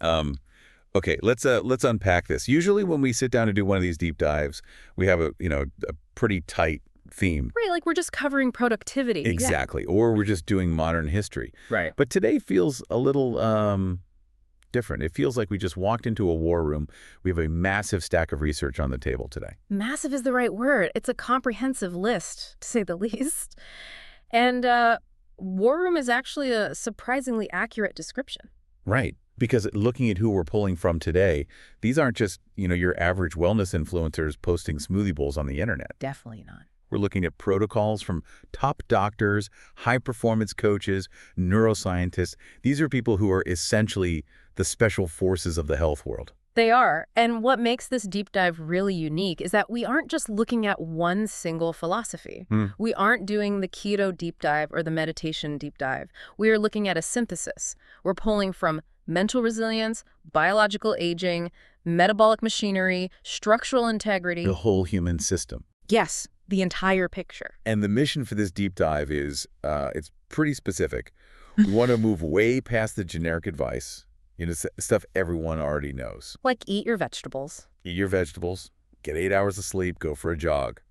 Um, okay, let's unpack this. Usually when we sit down to do one of these deep dives, we have a pretty tight theme. Right, like we're just covering productivity. Exactly. Or we're just doing modern history. Right. But today feels a little different. It feels like we just walked into a war room. We have a massive stack of research on the table today. Massive is the right word. It's a comprehensive list, to say the least. And war room is actually a surprisingly accurate description. Right. Because looking at who we're pulling from today, these aren't just, your average wellness influencers posting smoothie bowls on the internet. Definitely not. We're looking at protocols from top doctors, high-performance coaches, neuroscientists. These are people who are essentially the special forces of the health world. They are. And what makes this deep dive really unique is that we aren't just looking at one single philosophy. We aren't doing the keto deep dive or the meditation deep dive. We are looking at a synthesis. We're pulling from mental resilience, biological aging, metabolic machinery, structural integrity. The whole human system. Yes, the entire picture. And the mission for this deep dive is, it's pretty specific. We want to move way past the generic advice, stuff everyone already knows. Like eat your vegetables. Eat your vegetables, get 8 hours of sleep, go for a jog.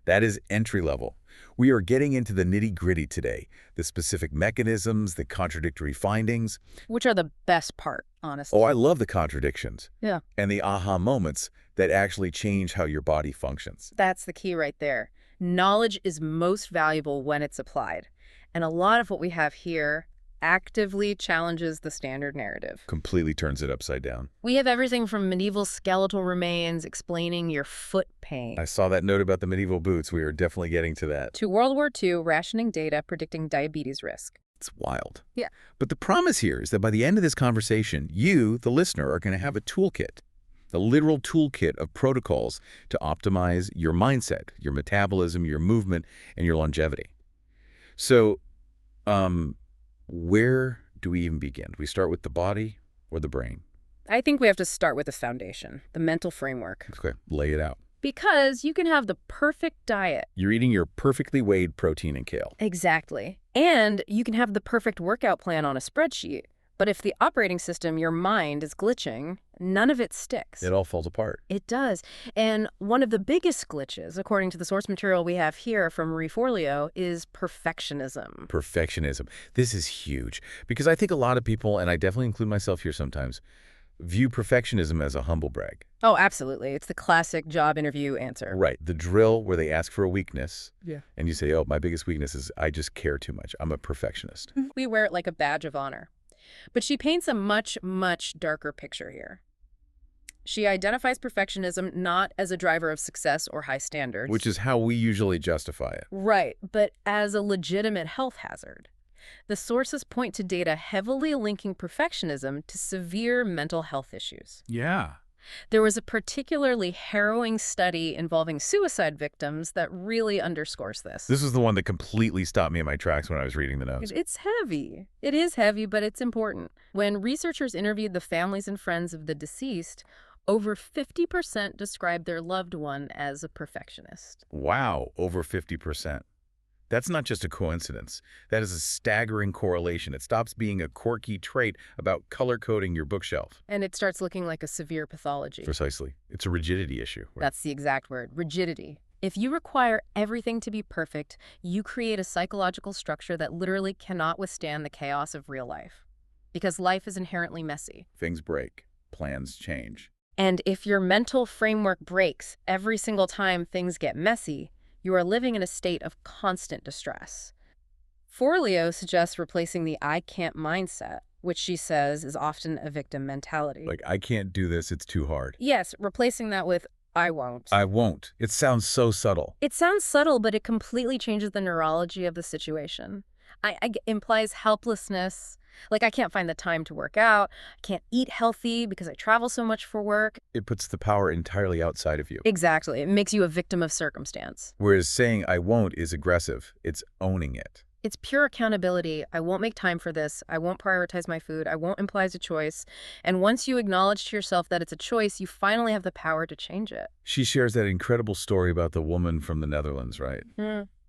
That is entry level. We are getting into the nitty-gritty today, the specific mechanisms, the contradictory findings. Which are the best part, honestly. Oh, I love the contradictions. Yeah. And the aha moments that actually change how your body functions. That's the key right there. Knowledge is most valuable when it's applied. And a lot of what we have here actively challenges the standard narrative. Completely turns it upside down. We have everything from medieval skeletal remains explaining your foot pain. I saw that note about the medieval boots. We are definitely getting to that. To World War II rationing data predicting diabetes risk. It's wild. Yeah. But the promise here is that by the end of this conversation, you, the listener, are going to have a toolkit, a literal toolkit of protocols to optimize your mindset, your metabolism, your movement, and your longevity. So, where do we even begin? Do we start with the body or the brain? I think we have to start with the foundation, the mental framework. Okay, lay it out. Because you can have the perfect diet. You're eating your perfectly weighed protein and kale. Exactly. And you can have the perfect workout plan on a spreadsheet. But if the operating system, your mind, is glitching, none of it sticks. It all falls apart. It does. And one of the biggest glitches, according to the source material we have here from Forleo, is perfectionism. Perfectionism. This is huge. Because I think a lot of people, and I definitely include myself here sometimes, view perfectionism as a humble brag. Oh, absolutely. It's the classic job interview answer. Right. The drill where they ask for a weakness. Yeah. And you say, oh, my biggest weakness is I just care too much. I'm a perfectionist. We wear it like a badge of honor. But she paints a much, much darker picture here. She identifies perfectionism not as a driver of success or high standards. Which is how we usually justify it. Right, but as a legitimate health hazard. The sources point to data heavily linking perfectionism to severe mental health issues. Yeah. There was a particularly harrowing study involving suicide victims that really underscores this. This was the one that completely stopped me in my tracks when I was reading the notes. It's heavy. It is heavy, but it's important. When researchers interviewed the families and friends of the deceased, over 50% described their loved one as a perfectionist. Wow, over 50%. That's not just a coincidence. That is a staggering correlation. It stops being a quirky trait about color-coding your bookshelf. And it starts looking like a severe pathology. Precisely. It's a rigidity issue. Right? That's the exact word, rigidity. If you require everything to be perfect, you create a psychological structure that literally cannot withstand the chaos of real life. Because life is inherently messy. Things break. Plans change. And if your mental framework breaks every single time things get messy, you are living in a state of constant distress. Forleo suggests replacing the I can't mindset, which she says is often a victim mentality. Like, I can't do this, it's too hard. Yes, replacing that with I won't. I won't. It sounds so subtle. It sounds subtle, but it completely changes the neurology of the situation. It implies helplessness. Like, I can't find the time to work out. I can't eat healthy because I travel so much for work. It puts the power entirely outside of you. Exactly. It makes you a victim of circumstance. Whereas saying I won't is aggressive. It's owning it. It's pure accountability. I won't make time for this. I won't prioritize my food. I won't imply it's a choice. And once you acknowledge to yourself that it's a choice, you finally have the power to change it. She shares that incredible story about the woman from the Netherlands, right?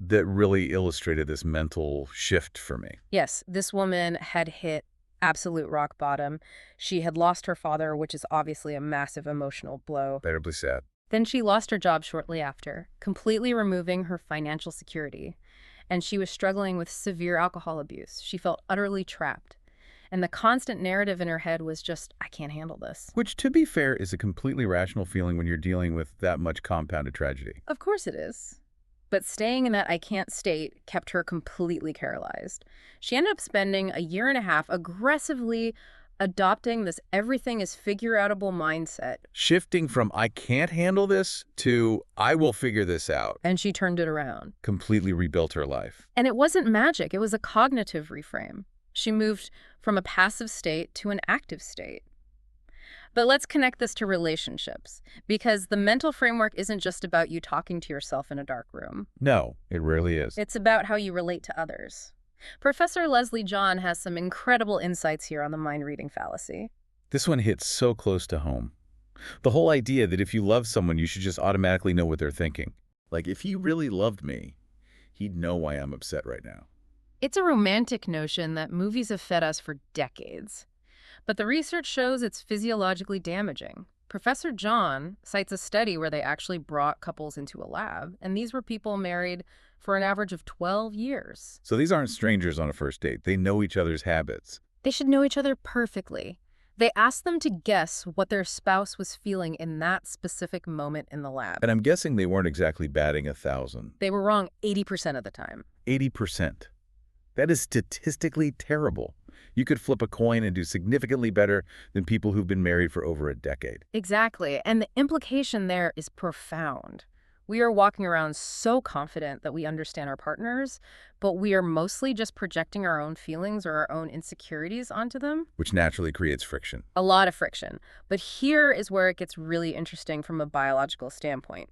That really illustrated this mental shift for me. Yes, this woman had hit absolute rock bottom. She had lost her father, which is obviously a massive emotional blow. Terribly sad. Then she lost her job shortly after, completely removing her financial security. And she was struggling with severe alcohol abuse. She felt utterly trapped. And the constant narrative in her head was just, I can't handle this. Which, to be fair, is a completely rational feeling when you're dealing with that much compounded tragedy. Of course it is. But staying in that I can't state kept her completely paralyzed. She ended up spending a year and a half aggressively adopting this everything is figure-outable mindset. Shifting from I can't handle this to I will figure this out. And she turned it around. Completely rebuilt her life. And it wasn't magic. It was a cognitive reframe. She moved from a passive state to an active state. But let's connect this to relationships, because the mental framework isn't just about you talking to yourself in a dark room. No, it rarely is. It's about how you relate to others. Professor Leslie John has some incredible insights here on the mind-reading fallacy. This one hits so close to home. The whole idea that if you love someone, you should just automatically know what they're thinking. Like, if he really loved me, he'd know why I'm upset right now. It's a romantic notion that movies have fed us for decades. But the research shows it's physiologically damaging. Professor John cites a study where they actually brought couples into a lab, and these were people married for an average of 12 years. So these aren't strangers on a first date. They know each other's habits. They should know each other perfectly. They asked them to guess what their spouse was feeling in that specific moment in the lab. And I'm guessing they weren't exactly batting 1,000. They were wrong 80% of the time. 80%. That is statistically terrible. You could flip a coin and do significantly better than people who've been married for over a decade. Exactly. And the implication there is profound. We are walking around so confident that we understand our partners, but we are mostly just projecting our own feelings or our own insecurities onto them. Which naturally creates friction. A lot of friction. But here is where it gets really interesting from a biological standpoint.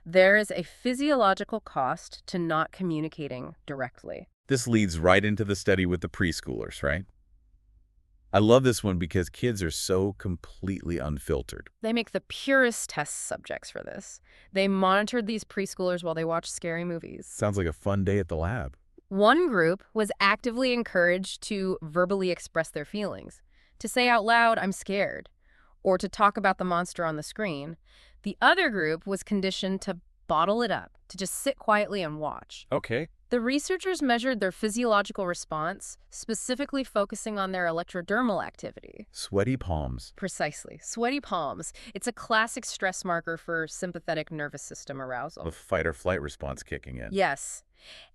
There is a physiological cost to not communicating directly. This leads right into the study with the preschoolers, right? I love this one because kids are so completely unfiltered. They make the purest test subjects for this. They monitored these preschoolers while they watched scary movies. Sounds like a fun day at the lab. One group was actively encouraged to verbally express their feelings, to say out loud, I'm scared, or to talk about the monster on the screen. The other group was conditioned to bottle it up, to just sit quietly and watch. Okay. The researchers measured their physiological response, specifically focusing on their electrodermal activity. Sweaty palms. Precisely. Sweaty palms. It's a classic stress marker for sympathetic nervous system arousal. The fight or flight response kicking in. Yes.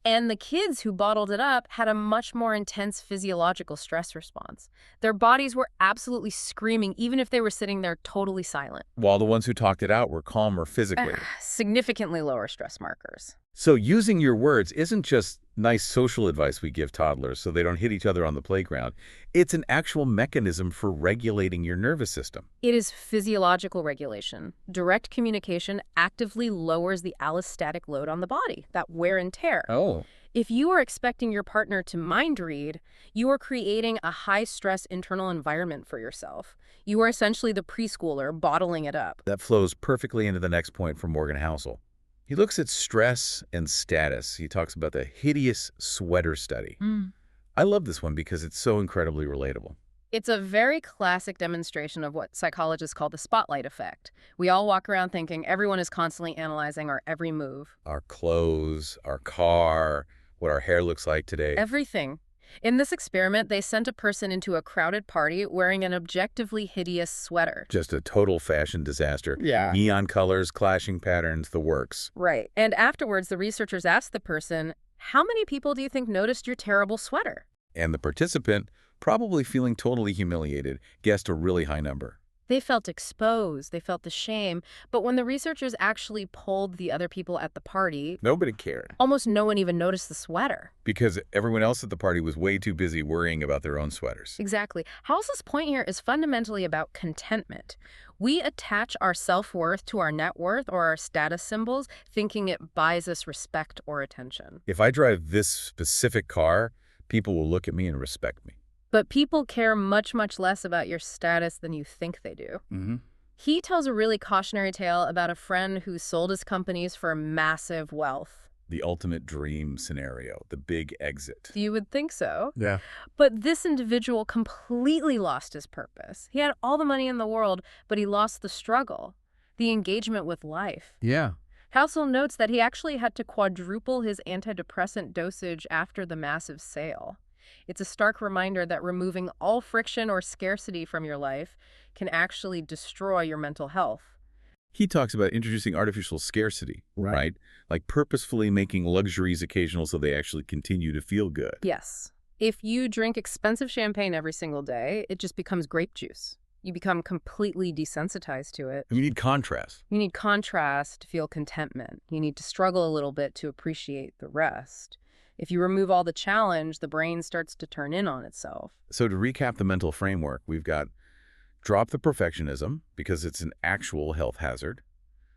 And the kids who bottled it up had a much more intense physiological stress response. Their bodies were absolutely screaming, even if they were sitting there totally silent. While the ones who talked it out were calmer physically. Significantly lower stress markers. So using your words isn't just nice social advice we give toddlers so they don't hit each other on the playground. It's an actual mechanism for regulating your nervous system. It is physiological regulation. Direct communication actively lowers the allostatic load on the body, that wear and tear. Oh. If you are expecting your partner to mind read, you are creating a high-stress internal environment for yourself. You are essentially the preschooler bottling it up. That flows perfectly into the next point from Morgan Housel. He looks at stress and status. He talks about the hideous sweater study. I love this one because it's so incredibly relatable. It's a very classic demonstration of what psychologists call the spotlight effect. We all walk around thinking everyone is constantly analyzing our every move. Our clothes, our car, what our hair looks like today. Everything. In this experiment, they sent a person into a crowded party wearing an objectively hideous sweater. Just a total fashion disaster. Yeah. Neon colors, clashing patterns, the works. Right. And afterwards, the researchers asked the person, how many people do you think noticed your terrible sweater? And the participant, probably feeling totally humiliated, guessed a really high number. They felt exposed. They felt the shame. But when the researchers actually polled the other people at the party, Nobody cared. almost no one even noticed the sweater. Because everyone else at the party was way too busy worrying about their own sweaters. Exactly. Housel's point here is fundamentally about contentment. We attach our self-worth to our net worth or our status symbols, thinking it buys us respect or attention. If I drive this specific car, people will look at me and respect me. But people care much, much less about your status than you think they do. He tells a really cautionary tale about a friend who sold his companies for massive wealth. The ultimate dream scenario, the big exit. You would think so. Yeah. But this individual completely lost his purpose. He had all the money in the world, but he lost the struggle, the engagement with life. Yeah. Housel notes that he actually had to quadruple his antidepressant dosage after the massive sale. It's a stark reminder that removing all friction or scarcity from your life can actually destroy your mental health. He talks about introducing artificial scarcity, right? Like purposefully making luxuries occasional so they actually continue to feel good. Yes. If you drink expensive champagne every single day, it just becomes grape juice. You become completely desensitized to it. And you need contrast. You need contrast to feel contentment. You need to struggle a little bit to appreciate the rest. If you remove all the challenge, the brain starts to turn in on itself. So to recap the mental framework, we've got drop the perfectionism because it's an actual health hazard.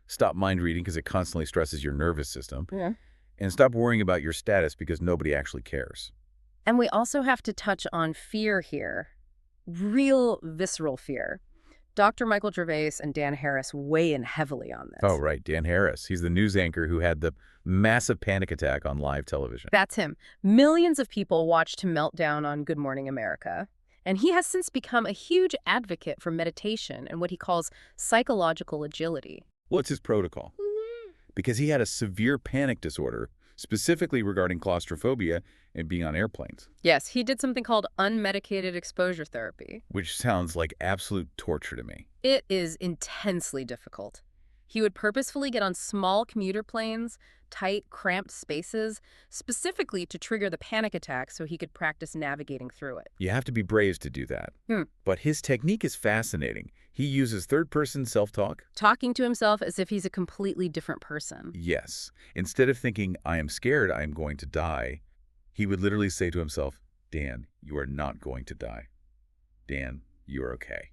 Stop mind reading because it constantly stresses your nervous system. Yeah. And stop worrying about your status because nobody actually cares. And we also have to touch on fear here. Real visceral fear. Dr. Michael Gervais and Dan Harris weigh in heavily on this. Oh, right. Dan Harris. He's the news anchor who had the massive panic attack on live television. That's him. Millions of people watched him melt down on Good Morning America. And he has since become a huge advocate for meditation and what he calls psychological agility. What's his protocol? Because he had a severe panic disorder, specifically regarding claustrophobia and being on airplanes. Yes, he did something called unmedicated exposure therapy. Which sounds like absolute torture to me. It is intensely difficult. He would purposefully get on small commuter planes, tight, cramped spaces, specifically to trigger the panic attack so he could practice navigating through it. You have to be brave to do that. But his technique is fascinating. He uses third-person self-talk. Talking to himself as if he's a completely different person. Yes. Instead of thinking, I am scared, I am going to die, he would literally say to himself, Dan, you are not going to die. Dan, you are okay.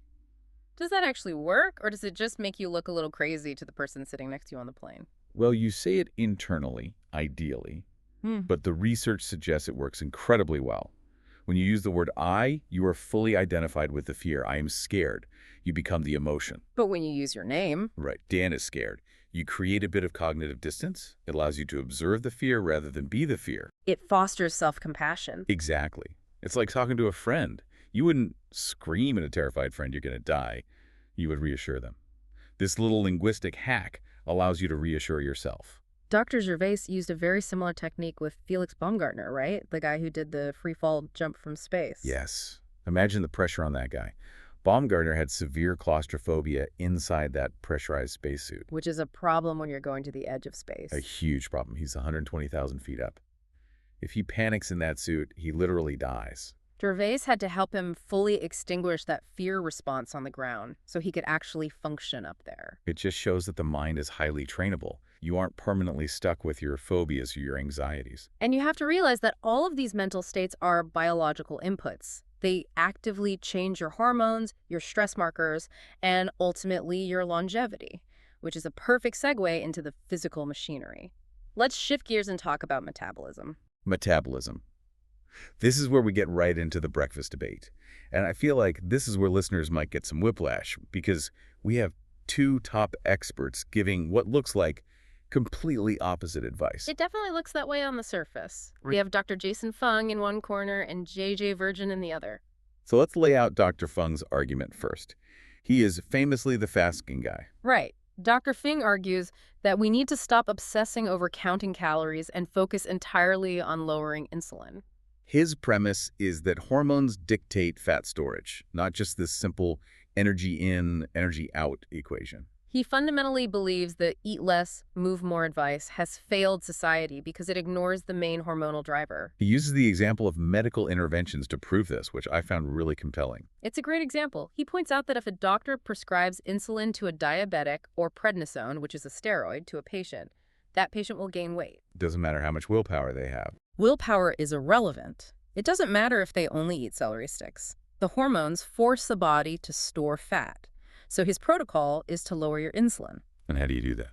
Does that actually work, or does it just make you look a little crazy to the person sitting next to you on the plane? Well, you say it internally, ideally, but the research suggests it works incredibly well. When you use the word I, you are fully identified with the fear. I am scared. You become the emotion. But when you use your name... Right. Dan is scared. You create a bit of cognitive distance. It allows you to observe the fear rather than be the fear. It fosters self-compassion. Exactly. It's like talking to a friend. You wouldn't scream at a terrified friend you're going to die. You would reassure them. This little linguistic hack allows you to reassure yourself. Dr. Gervais used a very similar technique with Felix Baumgartner, right? The guy who did the free fall jump from space. Yes. Imagine the pressure on that guy. Baumgartner had severe claustrophobia inside that pressurized spacesuit. Which is a problem when you're going to the edge of space. A huge problem. He's 120,000 feet up. If he panics in that suit, he literally dies. Gervais had to help him fully extinguish that fear response on the ground so he could actually function up there. It just shows that the mind is highly trainable. You aren't permanently stuck with your phobias or your anxieties. And you have to realize that all of these mental states are biological inputs. They actively change your hormones, your stress markers, and ultimately your longevity, which is a perfect segue into the physical machinery. Let's shift gears and talk about metabolism. Metabolism. This is where we get right into the breakfast debate. And I feel like this is where listeners might get some whiplash because we have two top experts giving what looks like completely opposite advice. It definitely looks that way on the surface. We have Dr. Jason Fung in one corner and JJ Virgin in the other. So let's lay out Dr. Fung's argument first. He is famously the fasting guy. Right. Dr. Fung argues that we need to stop obsessing over counting calories and focus entirely on lowering insulin. His premise is that hormones dictate fat storage, not just this simple energy in, energy out equation. He fundamentally believes that eat less, move more advice has failed society because it ignores the main hormonal driver. He uses the example of medical interventions to prove this, which I found really compelling. It's a great example. He points out that if a doctor prescribes insulin to a diabetic or prednisone, which is a steroid, to a patient, that patient will gain weight. Doesn't matter how much willpower they have. Willpower is irrelevant. It doesn't matter if they only eat celery sticks. The hormones force the body to store fat. So his protocol is to lower your insulin. And how do you do that?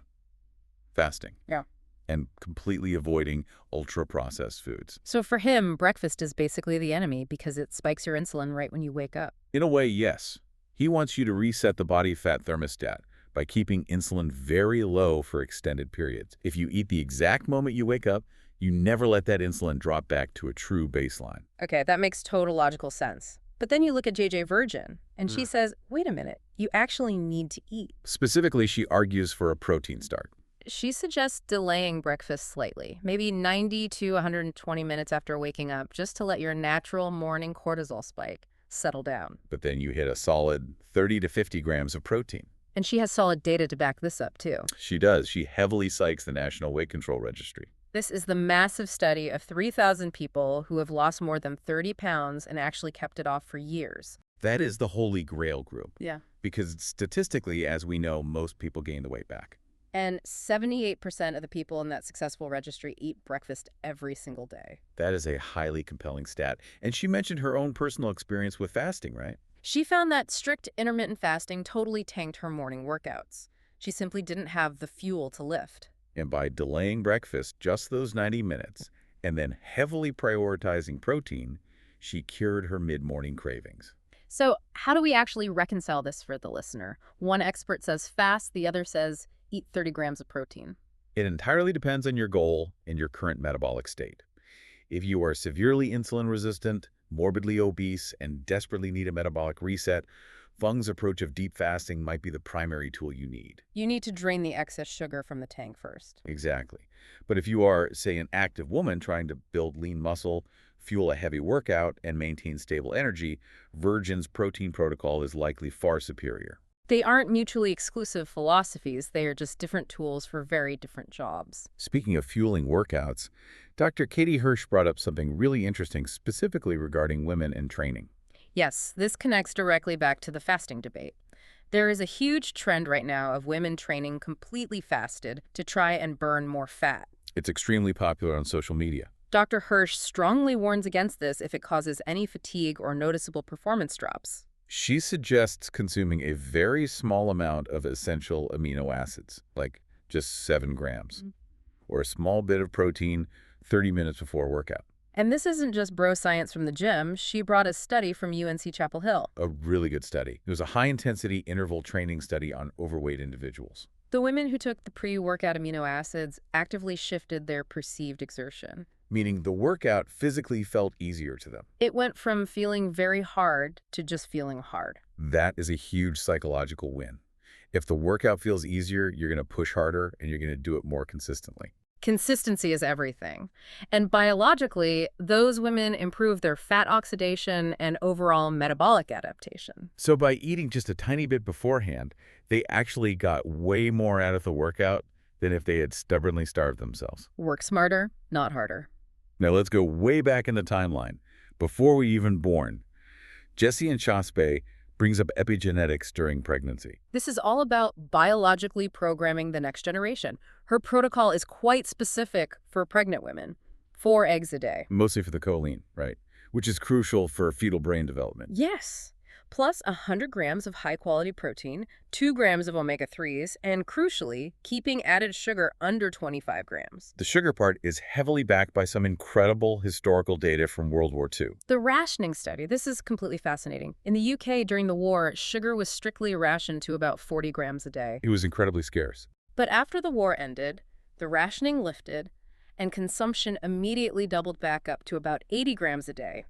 Fasting. Yeah. And completely avoiding ultra-processed foods. So for him, breakfast is basically the enemy because it spikes your insulin right when you wake up. In a way, yes. He wants you to reset the body fat thermostat, by keeping insulin very low for extended periods. If you eat the exact moment you wake up, you never let that insulin drop back to a true baseline. Okay, that makes total logical sense. But then you look at JJ Virgin, and she says, wait a minute, you actually need to eat. Specifically, she argues for a protein start. She suggests delaying breakfast slightly, maybe 90 to 120 minutes after waking up, just to let your natural morning cortisol spike settle down. But then you hit a solid 30 to 50 grams of protein. And she has solid data to back this up, too. She does. She heavily cites the National Weight Control Registry. This is the massive study of 3,000 people who have lost more than 30 pounds and actually kept it off for years. That is the holy grail group. Yeah. Because statistically, as we know, most people gain the weight back. And 78% of the people in that successful registry eat breakfast every single day. That is a highly compelling stat. And she mentioned her own personal experience with fasting, right? She found that strict intermittent fasting totally tanked her morning workouts. She simply didn't have the fuel to lift. And by delaying breakfast just those 90 minutes and then heavily prioritizing protein, she cured her mid-morning cravings. So how do we actually reconcile this for the listener? One expert says fast, the other says eat 30 grams of protein. It entirely depends on your goal and your current metabolic state. If you are severely insulin resistant, morbidly obese, and desperately need a metabolic reset, Fung's approach of deep fasting might be the primary tool you need. You need to drain the excess sugar from the tank first. Exactly. But if you are, say, an active woman trying to build lean muscle, fuel a heavy workout, and maintain stable energy, Virgin's protein protocol is likely far superior. They aren't mutually exclusive philosophies. They are just different tools for very different jobs. Speaking of fueling workouts, Dr. Katie Hirsch brought up something really interesting specifically regarding women and training. Yes, this connects directly back to the fasting debate. There is a huge trend right now of women training completely fasted to try and burn more fat. It's extremely popular on social media. Dr. Hirsch strongly warns against this if it causes any fatigue or noticeable performance drops. She suggests consuming a very small amount of essential amino acids, like just 7 grams, or a small bit of protein 30 minutes before a workout. And this isn't just bro science from the gym. She brought a study from UNC Chapel Hill. A really good study. It was a high-intensity interval training study on overweight individuals. The women who took the pre-workout amino acids actively shifted their perceived exertion. Meaning the workout physically felt easier to them. It went from feeling very hard to just feeling hard. That is a huge psychological win. If the workout feels easier, you're going to push harder and you're going to do it more consistently. Consistency is everything. And biologically, those women improve their fat oxidation and overall metabolic adaptation. So by eating just a tiny bit beforehand, they actually got way more out of the workout than if they had stubbornly starved themselves. Work smarter, not harder. Now let's go way back in the timeline, before we even born. Jessie Inchauspé brings up epigenetics during pregnancy. This is all about biologically programming the next generation. Her protocol is quite specific for pregnant women. 4 eggs a day. Mostly for the choline, right? Which is crucial for fetal brain development. Yes. Plus 100 grams of high-quality protein, 2 grams of omega-3s, and crucially, keeping added sugar under 25 grams. The sugar part is heavily backed by some incredible historical data from World War II. The rationing study, this is completely fascinating. In the UK during the war, sugar was strictly rationed to about 40 grams a day. It was incredibly scarce. But after the war ended, the rationing lifted, and consumption immediately doubled back up to about 80 grams a day.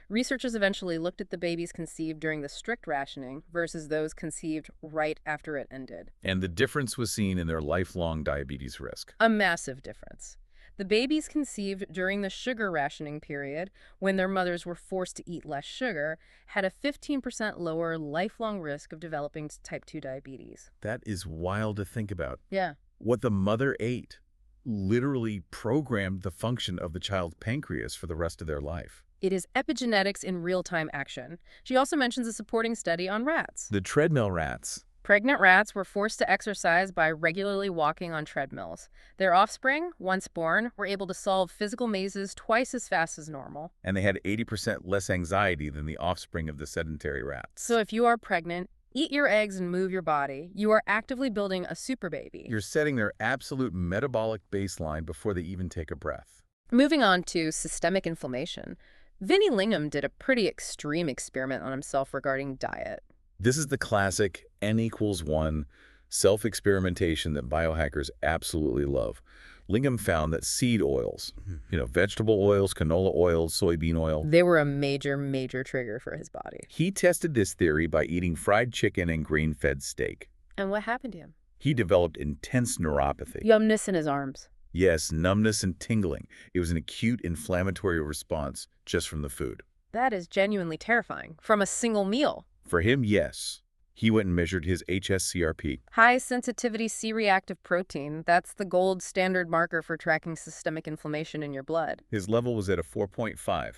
Researchers eventually looked at the babies conceived during the strict rationing versus those conceived right after it ended. And the difference was seen in their lifelong diabetes risk. A massive difference. The babies conceived during the sugar rationing period, when their mothers were forced to eat less sugar, had a 15% lower lifelong risk of developing type 2 diabetes. That is wild to think about. Yeah. What the mother ate literally programmed the function of the child's pancreas for the rest of their life. It is epigenetics in real-time action. She also mentions a supporting study on rats. The treadmill rats. Pregnant rats were forced to exercise by regularly walking on treadmills. Their offspring, once born, were able to solve physical mazes twice as fast as normal. And they had 80% less anxiety than the offspring of the sedentary rats. So if you are pregnant, eat your eggs and move your body. You are actively building a super baby. You're setting their absolute metabolic baseline before they even take a breath. Moving on to systemic inflammation. Vinnie Lingham did a pretty extreme experiment on himself regarding diet. This is the classic N = 1 Self-experimentation that biohackers absolutely love. Lingam found that seed oils, vegetable oils, canola oils, soybean oil, They were a major, major trigger for his body. he tested this theory by eating fried chicken and grain-fed steak. And what happened to him? He developed intense neuropathy. Numbness in his arms. Yes, numbness and tingling. It was an acute inflammatory response just from the food. That is genuinely terrifying. From a single meal. For him, yes. He went and measured his HSCRP. High sensitivity C-reactive protein. That's the gold standard marker for tracking systemic inflammation in your blood. His level was at a 4.5,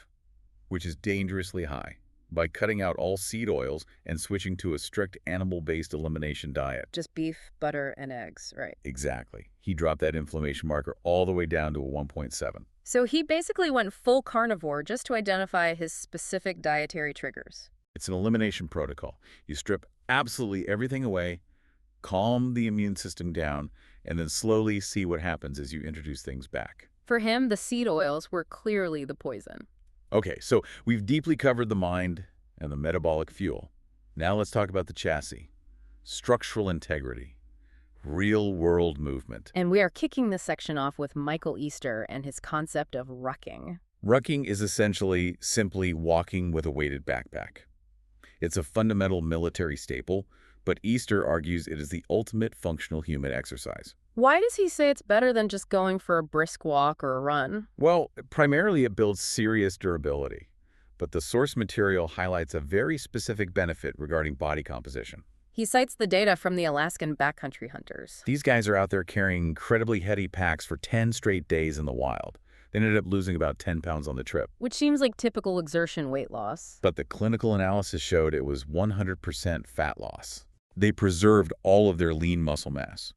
which is dangerously high. By cutting out all seed oils and switching to a strict animal-based elimination diet. Just beef, butter, and eggs, right? Exactly. He dropped that inflammation marker all the way down to a 1.7. So he basically went full carnivore just to identify his specific dietary triggers. It's an elimination protocol. You strip absolutely everything away, calm the immune system down, and then slowly see what happens as you introduce things back. For him, the seed oils were clearly the poison. Okay, so we've deeply covered the mind and the metabolic fuel. Now let's talk about the chassis. Structural integrity. Real-world movement. And we are kicking this section off with Michael Easter and his concept of rucking. Rucking is essentially simply walking with a weighted backpack. It's a fundamental military staple, but Easter argues it is the ultimate functional human exercise. Why does he say it's better than just going for a brisk walk or a run? Well, primarily it builds serious durability, but the source material highlights a very specific benefit regarding body composition. He cites the data from the Alaskan backcountry hunters. These guys are out there carrying incredibly heavy packs for 10 straight days in the wild. They ended up losing about 10 pounds on the trip. Which seems like typical exertion weight loss. But the clinical analysis showed it was 100% fat loss. They preserved all of their lean muscle mass.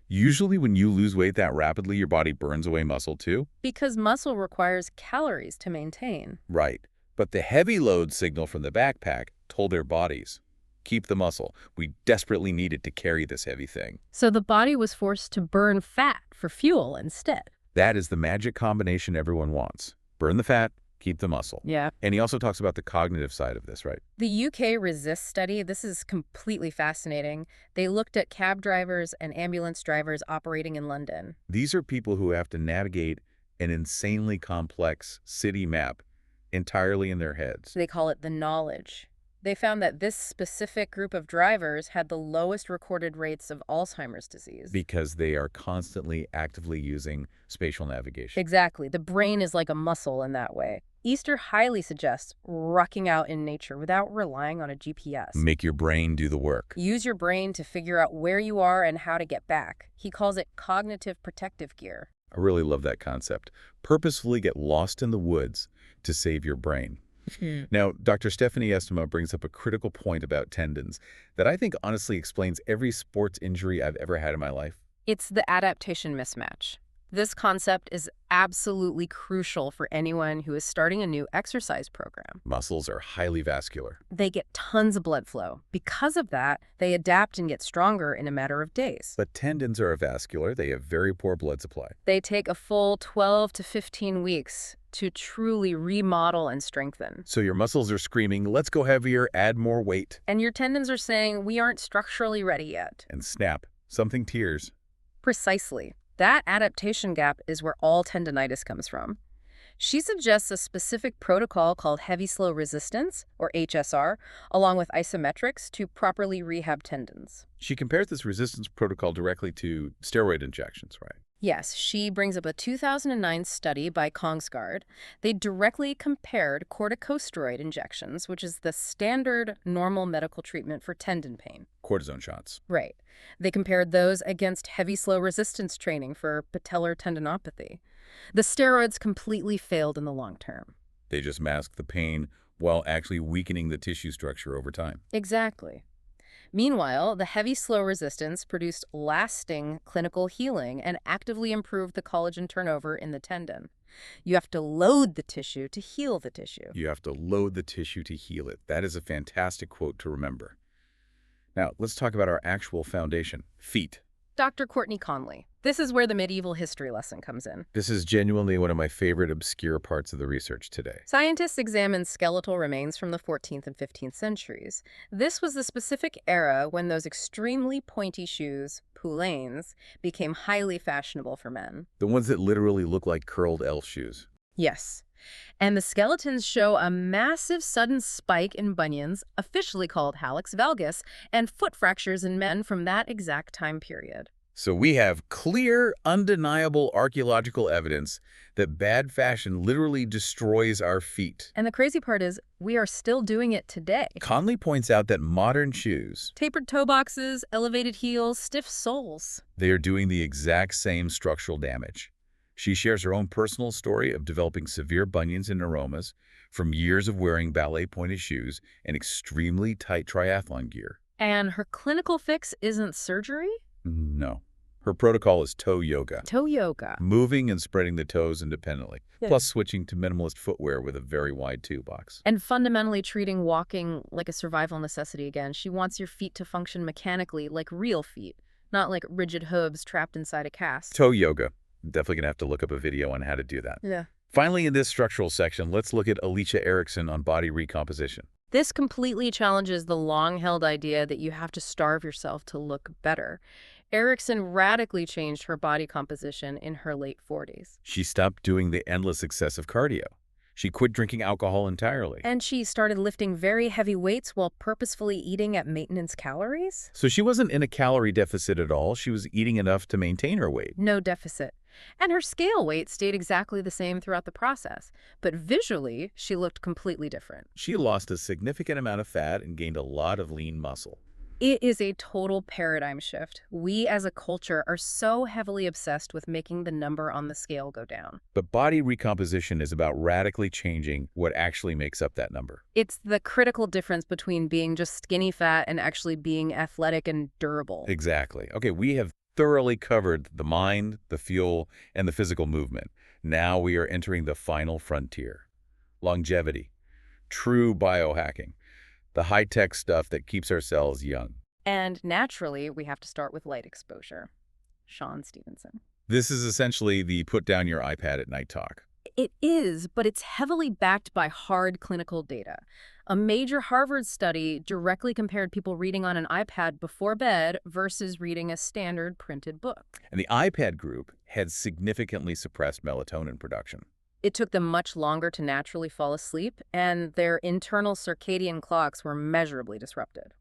Usually when you lose weight that rapidly, your body burns away muscle too. Because muscle requires calories to maintain. Right. But the heavy load signal from the backpack told their bodies, keep the muscle. We desperately need it to carry this heavy thing. So the body was forced to burn fat for fuel instead. That is the magic combination everyone wants. Burn the fat, keep the muscle. Yeah. And he also talks about the cognitive side of this, right? The UK Resist study, this is completely fascinating. They looked at cab drivers and ambulance drivers operating in London. These are people who have to navigate an insanely complex city map entirely in their heads. They call it the knowledge. They found that this specific group of drivers had the lowest recorded rates of Alzheimer's disease. Because they are constantly actively using spatial navigation. Exactly. The brain is like a muscle in that way. Easter highly suggests rucking out in nature without relying on a GPS. Make your brain do the work. Use your brain to figure out where you are and how to get back. He calls it cognitive protective gear. I really love that concept. Purposefully get lost in the woods to save your brain. Now, Dr. Stephanie Estema brings up a critical point about tendons that I think honestly explains every sports injury I've ever had in my life. It's the adaptation mismatch. This concept is absolutely crucial for anyone who is starting a new exercise program. Muscles are highly vascular. They get tons of blood flow. Because of that, they adapt and get stronger in a matter of days. But tendons are avascular. They have very poor blood supply. They take a full 12 to 15 weeks to truly remodel and strengthen. So your muscles are screaming, let's go heavier, add more weight. And your tendons are saying, we aren't structurally ready yet. And snap, something tears. Precisely. That adaptation gap is where all tendinitis comes from. She suggests a specific protocol called heavy slow resistance, or HSR, along with isometrics to properly rehab tendons. She compares this resistance protocol directly to steroid injections, right? Yes, she brings up a 2009 study by Kongsgaard. They directly compared corticosteroid injections, which is the standard normal medical treatment for tendon pain. Cortisone shots. Right. They compared those against heavy slow resistance training for patellar tendinopathy. The steroids completely failed in the long term. They just masked the pain while actually weakening the tissue structure over time. Exactly. Meanwhile, the heavy slow resistance produced lasting clinical healing and actively improved the collagen turnover in the tendon. You have to load the tissue to heal the tissue. You have to load the tissue to heal it. That is a fantastic quote to remember. Now, let's talk about our actual foundation, feet. Dr. Courtney Conley. This is where the medieval history lesson comes in. This is genuinely one of my favorite obscure parts of the research today. Scientists examined skeletal remains from the 14th and 15th centuries. This was the specific era when those extremely pointy shoes, poulaines, became highly fashionable for men. The ones that literally look like curled elf shoes. Yes. And the skeletons show a massive sudden spike in bunions, officially called hallux valgus, and foot fractures in men from that exact time period. So we have clear, undeniable archaeological evidence that bad fashion literally destroys our feet. And the crazy part is, we are still doing it today. Conley points out that modern shoes, Tapered toe boxes, elevated heels, stiff soles. they are doing the exact same structural damage. She shares her own personal story of developing severe bunions and neuromas from years of wearing ballet-pointed shoes and extremely tight triathlon gear. And her clinical fix isn't surgery? No. Her protocol is toe yoga. Toe yoga. Moving and spreading the toes independently, Yeah. plus switching to minimalist footwear with a very wide toe box. And fundamentally treating walking like a survival necessity again. She wants your feet to function mechanically like real feet, not like rigid hooves trapped inside a cast. Toe yoga. I'm definitely going to have to look up a video on how to do that. Yeah. Finally, in this structural section, let's look at Alicia Erickson on body recomposition. This completely challenges the long-held idea that you have to starve yourself to look better. Erickson radically changed her body composition in her late 40s. She stopped doing the endless excessive cardio. She quit drinking alcohol entirely. And she started lifting very heavy weights while purposefully eating at maintenance calories? So she wasn't in a calorie deficit at all. She was eating enough to maintain her weight. No deficit. And her scale weight stayed exactly the same throughout the process. But visually, she looked completely different. She lost a significant amount of fat and gained a lot of lean muscle. It is a total paradigm shift. We as a culture are so heavily obsessed with making the number on the scale go down. But body recomposition is about radically changing what actually makes up that number. It's the critical difference between being just skinny fat and actually being athletic and durable. Exactly. Okay, we have thoroughly covered the mind, the fuel, and the physical movement. Now we are entering the final frontier. Longevity. True biohacking. The high-tech stuff that keeps our cells young. And naturally, we have to start with light exposure. Sean Stevenson. This is essentially the put down your iPad at night talk. It is, but it's heavily backed by hard clinical data. A major Harvard study directly compared people reading on an iPad before bed versus reading a standard printed book. And the iPad group had significantly suppressed melatonin production. It took them much longer to naturally fall asleep, and their internal circadian clocks were measurably disrupted.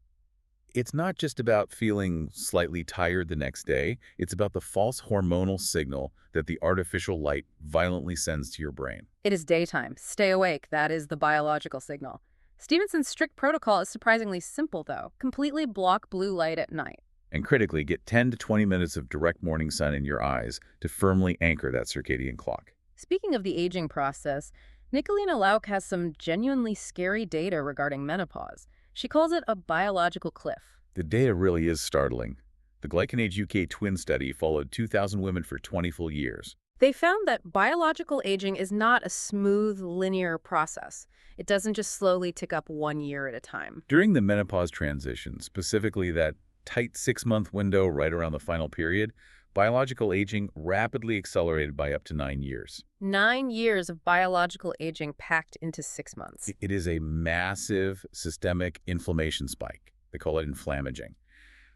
It's not just about feeling slightly tired the next day. It's about the false hormonal signal that the artificial light violently sends to your brain. It is daytime. Stay awake. That is the biological signal. Stevenson's strict protocol is surprisingly simple, though. Completely block blue light at night. And critically, get 10 to 20 minutes of direct morning sun in your eyes to firmly anchor that circadian clock. Speaking of the aging process, Nikolina Lauc has some genuinely scary data regarding menopause. She calls it a biological cliff. The data really is startling. The GlycanAge UK twin study followed 2,000 women for 20 full years. They found that biological aging is not a smooth, linear process. It doesn't just slowly tick up 1 year at a time. During the menopause transition, specifically that tight 6-month window right around the final period, biological aging rapidly accelerated by up to 9 years. 9 years of biological aging packed into 6 months. It is a massive systemic inflammation spike. They call it inflammaging.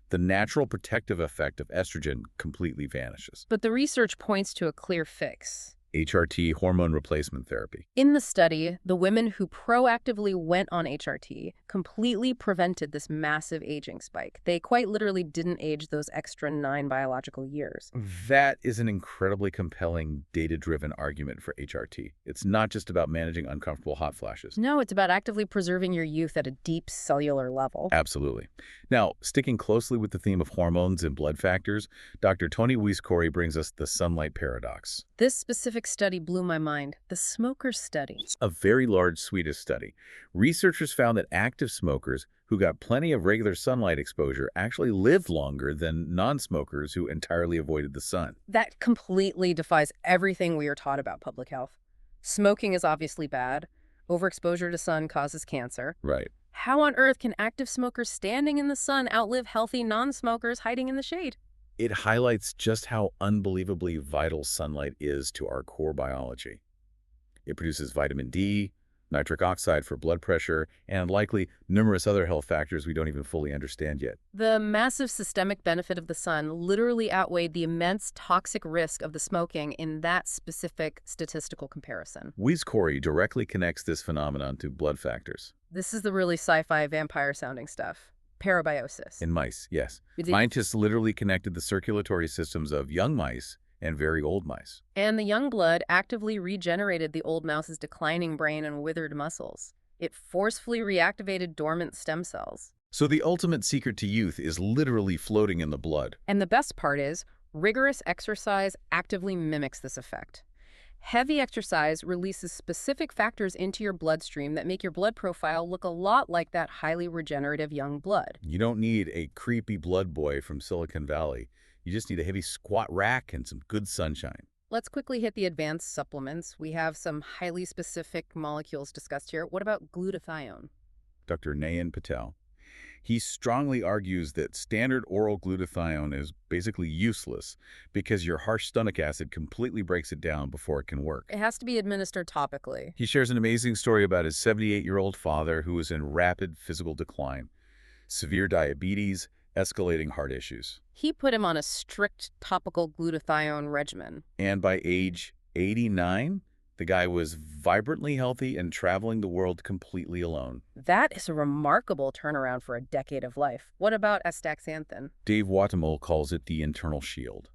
The natural protective effect of estrogen completely vanishes. But the research points to a clear fix. HRT, hormone replacement therapy. In the study, the women who proactively went on HRT completely prevented this massive aging spike. They quite literally didn't age those extra 9 biological years. That is an incredibly compelling, data-driven argument for HRT. It's not just about managing uncomfortable hot flashes. No, it's about actively preserving your youth at a deep cellular level. Absolutely. Now, sticking closely with the theme of hormones and blood factors, Dr. Tony Wyss-Coray brings us the sunlight paradox. This specific study blew my mind. The smoker study. A very large Swedish study. Researchers found that active smokers who got plenty of regular sunlight exposure actually lived longer than non-smokers who entirely avoided the sun. That completely defies everything we are taught about public health. Smoking is obviously bad. Overexposure to sun causes cancer. Right. How on earth can active smokers standing in the sun outlive healthy non-smokers hiding in the shade? It highlights just how unbelievably vital sunlight is to our core biology. It produces vitamin D, nitric oxide for blood pressure, and likely numerous other health factors we don't even fully understand yet. The massive systemic benefit of the sun literally outweighed the immense toxic risk of the smoking in that specific statistical comparison. Wyss-Coray directly connects this phenomenon to blood factors. This is the really sci-fi vampire-sounding stuff. Parabiosis. In mice, yes. It- Scientists literally connected the circulatory systems of young mice and very old mice. And the young blood actively regenerated the old mouse's declining brain and withered muscles. It forcefully reactivated dormant stem cells. So the ultimate secret to youth is literally floating in the blood. And the best part is, rigorous exercise actively mimics this effect. Heavy exercise releases specific factors into your bloodstream that make your blood profile look a lot like that highly regenerative young blood. You don't need a creepy blood boy from Silicon Valley. You just need a heavy squat rack and some good sunshine. Let's quickly hit the advanced supplements. We have some highly specific molecules discussed here. What about glutathione? Dr. Nayan Patel. He strongly argues that standard oral glutathione is basically useless because your harsh stomach acid completely breaks it down before it can work. It has to be administered topically. He shares an amazing story about his 78-year-old father who was in rapid physical decline, severe diabetes, escalating heart issues. He put him on a strict topical glutathione regimen. And by age 89, the guy was vibrantly healthy and traveling the world completely alone. That is a remarkable turnaround for a decade of life. What about astaxanthin? Dave Watemol calls it the internal shield.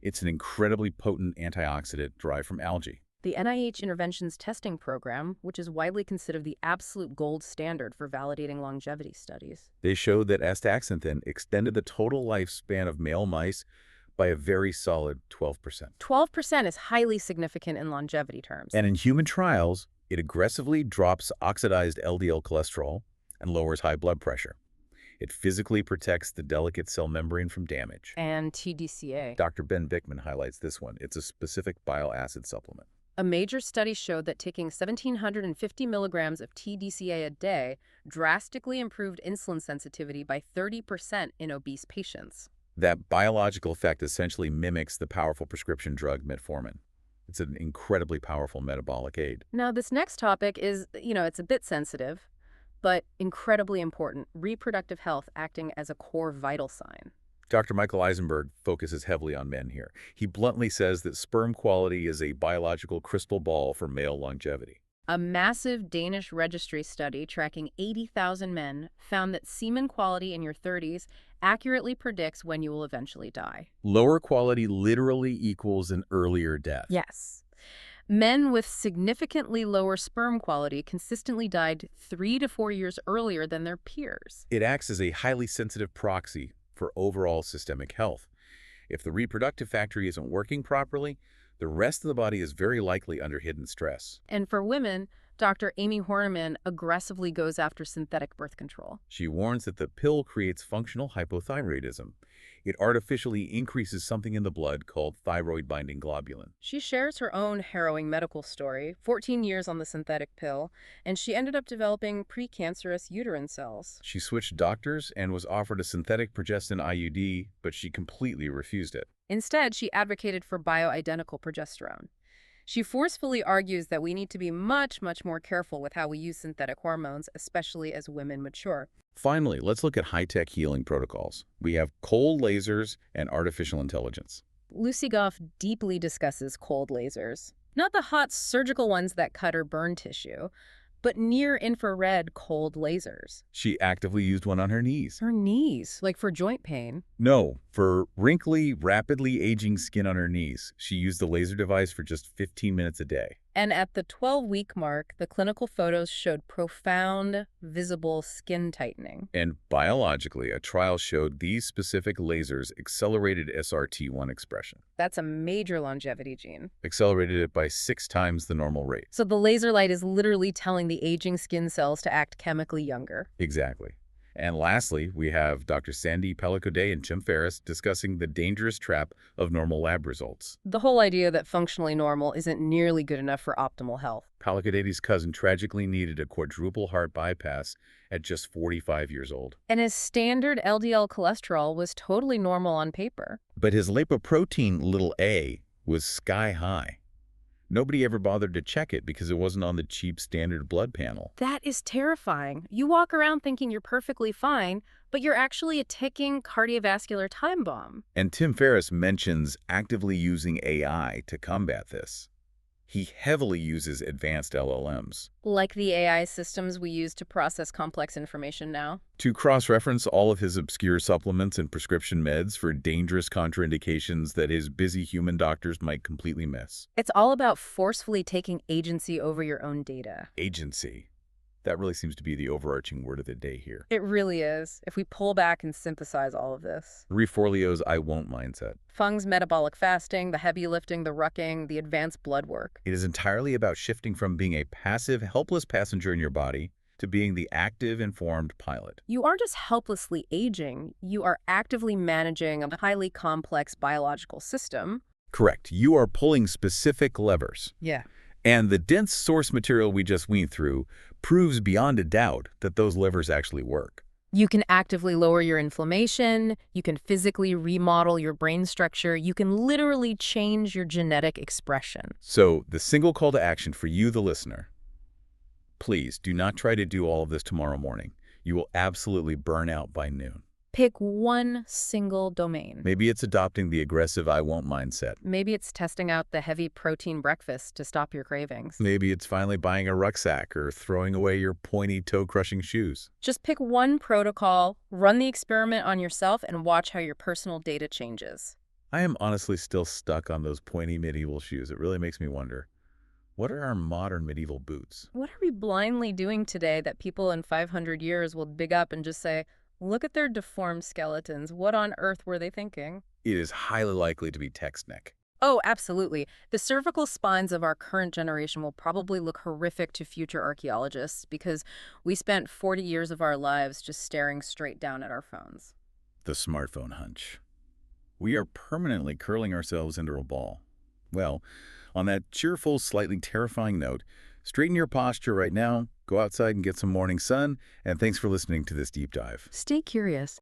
It's an incredibly potent antioxidant derived from algae. The NIH Interventions Testing Program, which is widely considered the absolute gold standard for validating longevity studies. They showed that astaxanthin extended the total lifespan of male mice by a very solid 12%. 12% is highly significant in longevity terms. And in human trials, it aggressively drops oxidized LDL cholesterol and lowers high blood pressure. It physically protects the delicate cell membrane from damage. And TDCA. Dr. Ben Bickman highlights this one. It's a specific bile acid supplement. A major study showed that taking 1,750 milligrams of TDCA a day drastically improved insulin sensitivity by 30% in obese patients. That biological effect essentially mimics the powerful prescription drug metformin. It's an incredibly powerful metabolic aid. Now, this next topic is, it's a bit sensitive, but incredibly important. Reproductive health acting as a core vital sign. Dr. Michael Eisenberg focuses heavily on men here. He bluntly says that sperm quality is a biological crystal ball for male longevity. A massive Danish registry study tracking 80,000 men found that semen quality in your 30s accurately predicts when you will eventually die. Lower quality literally equals an earlier death. Yes. Men with significantly lower sperm quality consistently died 3 to 4 years earlier than their peers. It acts as a highly sensitive proxy for overall systemic health. If the reproductive factory isn't working properly, the rest of the body is very likely under hidden stress. And for women, Dr. Amy Horniman aggressively goes after synthetic birth control. She warns that the pill creates functional hypothyroidism. It artificially increases something in the blood called thyroid-binding globulin. She shares her own harrowing medical story, 14 years on the synthetic pill, and she ended up developing precancerous uterine cells. She switched doctors and was offered a synthetic progestin IUD, but she completely refused it. Instead, she advocated for bioidentical progesterone. She forcefully argues that we need to be much, much more careful with how we use synthetic hormones, especially as women mature. Finally, let's look at high-tech healing protocols. We have cold lasers and artificial intelligence. Lucy Goff deeply discusses cold lasers. Not the hot surgical ones that cut or burn tissue, but near-infrared cold lasers. She actively used one on her knees. Her knees, like for joint pain. No, for wrinkly, rapidly aging skin on her knees. She used the laser device for just 15 minutes a day. And at the 12-week mark, the clinical photos showed profound, visible skin tightening. And biologically, a trial showed these specific lasers accelerated SRT1 expression. That's a major longevity gene. Accelerated it by 6 times the normal rate. So the laser light is literally telling the aging skin cells to act chemically younger. Exactly. And lastly, we have Dr. Sandy Pellicoday and Jim Ferris discussing the dangerous trap of normal lab results. The whole idea that functionally normal isn't nearly good enough for optimal health. Pellicoday's cousin tragically needed a quadruple heart bypass at just 45 years old. And his standard LDL cholesterol was totally normal on paper. But his lipoprotein a was sky high. Nobody ever bothered to check it because it wasn't on the cheap standard blood panel. That is terrifying. You walk around thinking you're perfectly fine, but you're actually a ticking cardiovascular time bomb. And Tim Ferriss mentions actively using AI to combat this. He heavily uses advanced LLMs. Like the AI systems we use to process complex information now. To cross-reference all of his obscure supplements and prescription meds for dangerous contraindications that his busy human doctors might completely miss. It's all about forcefully taking agency over your own data. Agency. That really seems to be the overarching word of the day here. It really is, if we pull back and synthesize all of this. Forleo's I won't mindset. Fung's metabolic fasting, the heavy lifting, the rucking, the advanced blood work. It is entirely about shifting from being a passive, helpless passenger in your body to being the active, informed pilot. You aren't just helplessly aging, you are actively managing a highly complex biological system. Correct. You are pulling specific levers. Yeah. And the dense source material we just went through proves beyond a doubt that those levers actually work. You can actively lower your inflammation, you can physically remodel your brain structure, you can literally change your genetic expression. So the single call to action for you, the listener, please do not try to do all of this tomorrow morning. You will absolutely burn out by noon. Pick one single domain. Maybe it's adopting the aggressive I won't mindset. Maybe it's testing out the heavy protein breakfast to stop your cravings. Maybe it's finally buying a rucksack or throwing away your pointy toe-crushing shoes. Just pick one protocol, run the experiment on yourself, and watch how your personal data changes. I am honestly still stuck on those pointy medieval shoes. It really makes me wonder, what are our modern medieval boots? What are we blindly doing today that people in 500 years will dig up and just say, look at their deformed skeletons. What on earth were they thinking? It is highly likely to be text neck. Oh, absolutely. The cervical spines of our current generation will probably look horrific to future archaeologists because we spent 40 years of our lives just staring straight down at our phones. The smartphone hunch. We are permanently curling ourselves into a ball. Well, on that cheerful, slightly terrifying note, straighten your posture right now, go outside and get some morning sun, and thanks for listening to this deep dive. Stay curious.